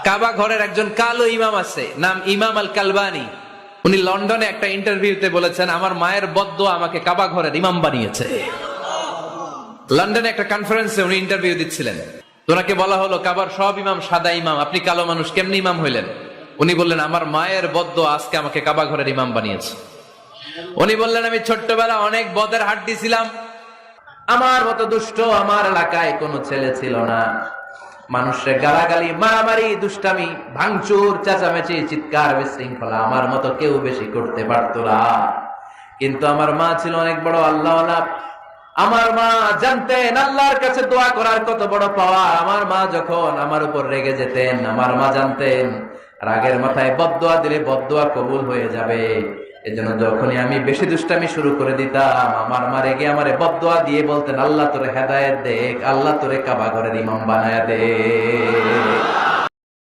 কাবা ঘরের একজন কালো ইমাম আছে, নাম ইমাম আল কালবানি। উনি লন্ডনে একটা ইন্টারভিউতে বলেছেন, আমার মায়ের বদ্দুয়া আমাকে কাবা ঘরের ইমাম বানিয়েছে। লন্ডনে একটা কনফারেন্সে উনি ইন্টারভিউ দিচ্ছিলেন। ওনাকে বলা হলো, কাবার সব ইমাম সাদা ইমাম, আপনি কালো মানুষ, কেমনি ইমাম হইলেন? উনি বললেন, আমার মায়ের বদ্দুয়া আজকে আমাকে কাবা ঘরের ইমাম বানিয়েছে। উনি বললেন, আমি ছোট্টবেলা অনেক বদের হাড্ডি ছিলাম, আমার মতো দুষ্ট আমার এলাকায় কোনো ছেলে ছিল না। মানুষের গালাগালি, মারামারি, দুষ্টামি, ভাঙচুর, চেঁচামেচি, চিৎকার, বিশৃঙ্খলা আমার মতো কেউ বেশি করতে পারতো না। কিন্তু আমার মা ছিল অনেক বড় আল্লাহওয়ালা। আমার মা জানতেন আল্লাহর কাছে দোয়া করার কত বড় পাওয়া। আমার মা যখন আমার উপর রেগে যেতেন, আমার মা জানতেন রাগের মাথায় বদদোয়া দিলে বদদোয়া কবুল হয়ে যাবে। এজন্য যখনই আমি বেশি দুষ্টামি শুরু করে দিতাম, আমার মা রেগে আমারে বদদোয়া দিয়ে বলতেন, আল্লাহ তোরে হেদায়েত দেখ, আল্লাহ তোরে কাবা ঘরের ইমাম বানায়া দে।